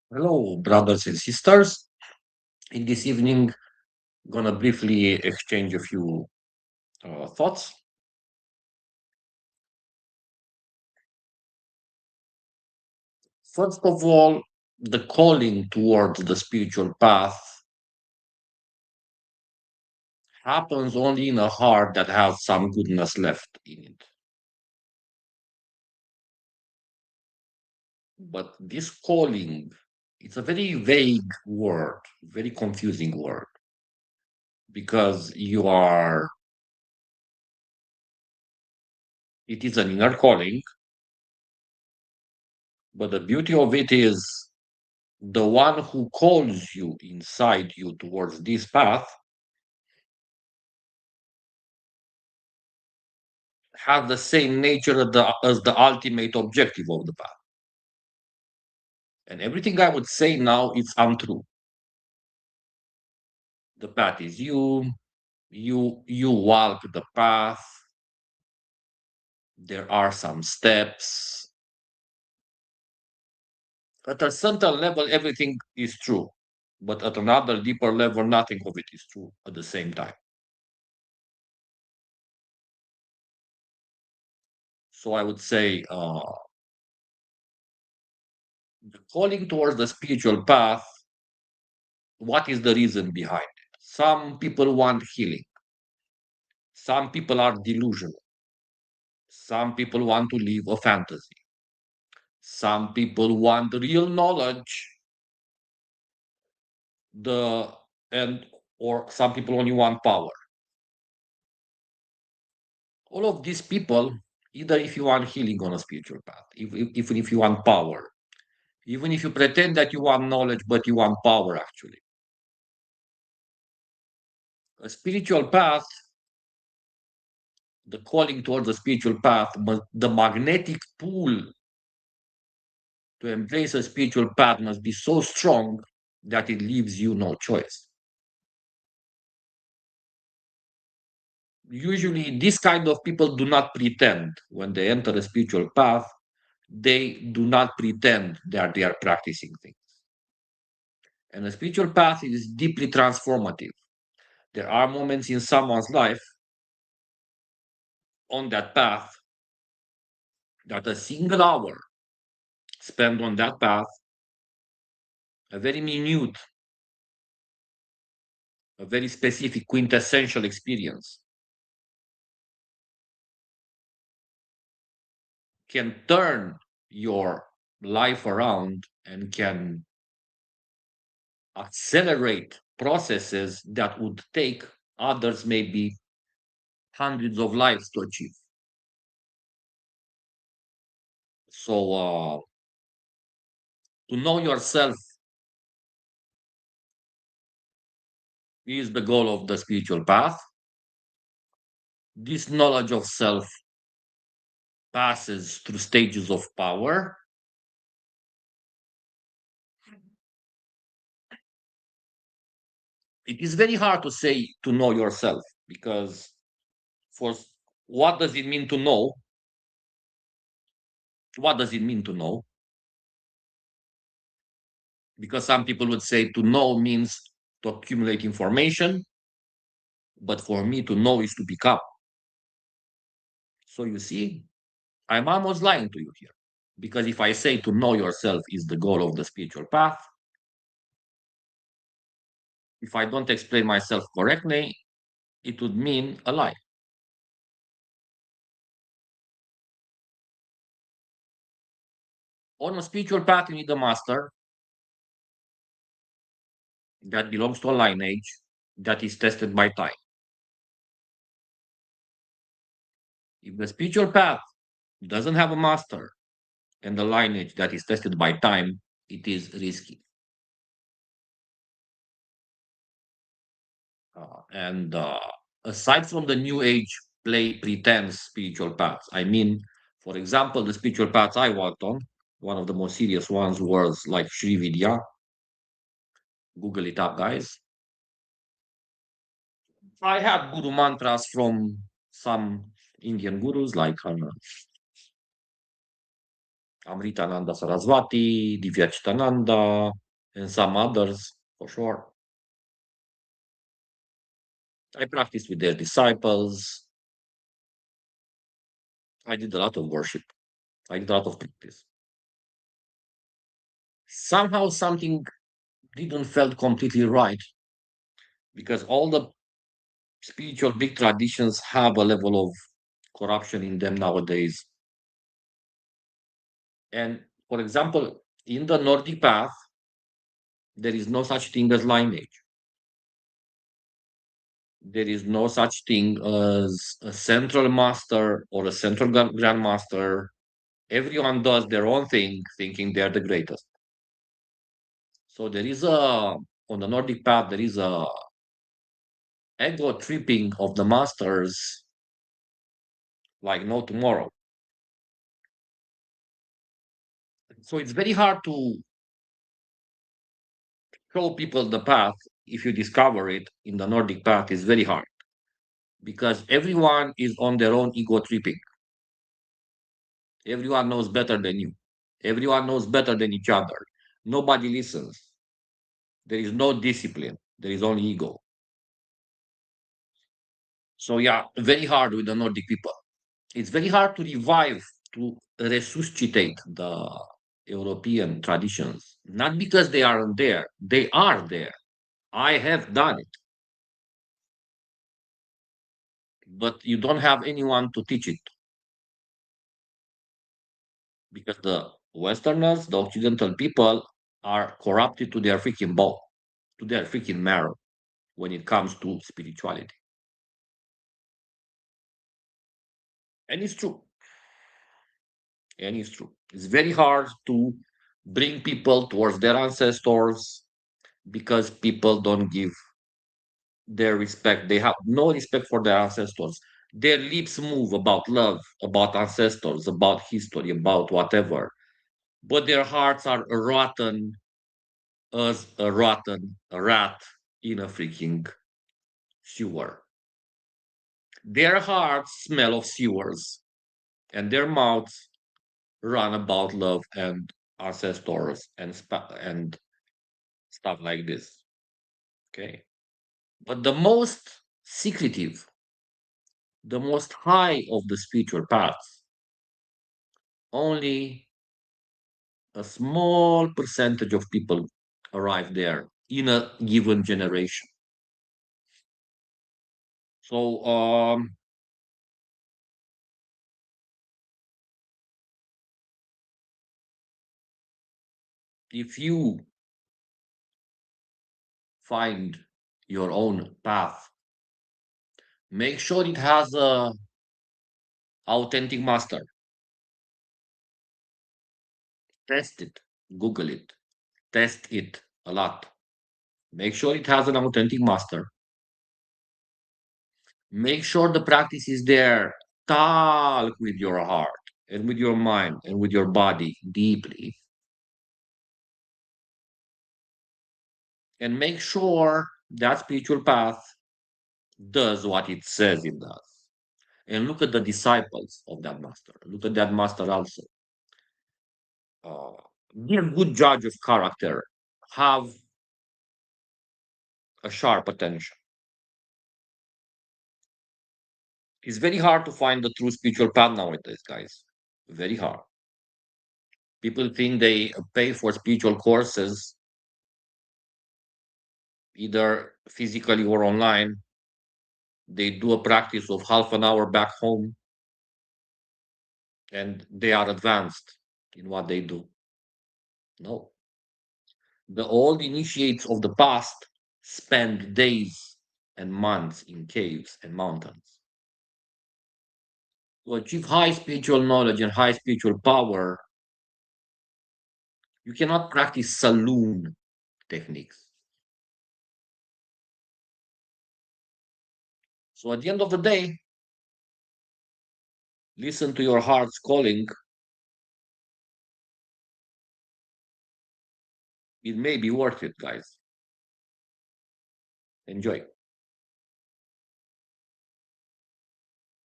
Hello, brothers and sisters. In this evening, gonna briefly exchange a few thoughts. First of all, the calling towards the spiritual path happens only in a heart that has some goodness left in it. But this calling, it's a very vague word, very confusing word, because it is an inner calling, but the beauty of it is the one who calls you inside you towards this path have the same nature as the ultimate objective of the path. And everything I would say now is untrue. The path is you walk the path, there are some steps. At a certain level, everything is true. But at another deeper level, nothing of it is true at the same time. So I would say the calling towards the spiritual path, what is the reason behind it? Some people want healing. Some people are delusional. Some people want to live a fantasy. Some people want real knowledge. The and or some people only want power. All of these people, either if you want healing on a spiritual path, even if you want power, even if you pretend that you want knowledge but you want power, actually, a spiritual path, the calling towards the spiritual path, but the magnetic pull to embrace a spiritual path must be so strong that it leaves you no choice. Usually these kind of people do not pretend when they enter a spiritual path, they do not pretend that they are practicing things. And a spiritual path is deeply transformative. There are moments in someone's life on that path that a single hour spent on that path, a very minute, a very specific quintessential experience, can turn your life around and can accelerate processes that would take others maybe hundreds of lives to achieve. So, to know yourself is the goal of the spiritual path. This knowledge of self passes through stages of power. It is very hard to say to know yourself because, for what does it mean to know? What does it mean to know? Because some people would say to know means to accumulate information, but for me, to know is to become. So you see, I'm almost lying to you here. Because if I say to know yourself is the goal of the spiritual path, if I don't explain myself correctly, it would mean a lie. On a spiritual path, you need a master that belongs to a lineage that is tested by time. If the spiritual path doesn't have a master and a lineage that is tested by time, it is risky. And aside from the new age play pretense spiritual paths, I mean, for example, the spiritual paths I walked on, one of the most serious ones was like Sri Vidya. Google it up, guys. I had guru mantras from some Indian gurus like Amritananda Saraswati, Divyachitananda, and some others for sure. I practiced with their disciples. I did a lot of worship. I did a lot of practice. Somehow something didn't felt completely right because all the spiritual big traditions have a level of corruption in them nowadays. And for example, in the Nordic path, there is no such thing as lineage. There is no such thing as a central master or a central grandmaster. Everyone does their own thing, thinking they're the greatest. So there is on the Nordic path, there is a ego tripping of the masters like no tomorrow. So it's very hard to show people the path if you discover it in the Nordic path is very hard because everyone is on their own ego tripping. Everyone knows better than you. Everyone knows better than each other. Nobody listens. There is no discipline. There is only ego. So yeah, very hard with the Nordic people. It's very hard to revive, to resuscitate the European traditions. Not because they aren't there. They are there. I have done it, but you don't have anyone to teach it because the Westerners, the Occidental people, are corrupted to their freaking bone, to their freaking marrow when it comes to spirituality. And it's true. And it's true. It's very hard to bring people towards their ancestors because people don't give their respect. They have no respect for their ancestors. Their lips move about love, about ancestors, about history, about whatever. But their hearts are rotten as a rotten rat in a freaking sewer. Their hearts smell of sewers, and their mouths run about love and ancestors and stuff like this. Okay, but the most secretive, the most high of the spiritual paths, only a small percentage of people arrive there in a given generation. So if you find your own path, make sure it has a authentic master. Test it, Google it, test it a lot. Make sure it has an authentic master. Make sure the practice is there. Talk with your heart and with your mind and with your body deeply. And make sure that spiritual path does what it says it does. And look at the disciples of that master. Look at that master also. Uh, be a good judge of character. Have a sharp attention. It's very hard to find the true spiritual path nowadays, guys. Very hard. People think they pay for spiritual courses, either physically or online. They do a practice of half an hour back home and they are advanced in what they do. No. The old initiates of the past spend days and months in caves and mountains. To achieve high spiritual knowledge and high spiritual power, you cannot practice saloon techniques. So at the end of the day, listen to your heart's calling. It may be worth it, guys. Enjoy.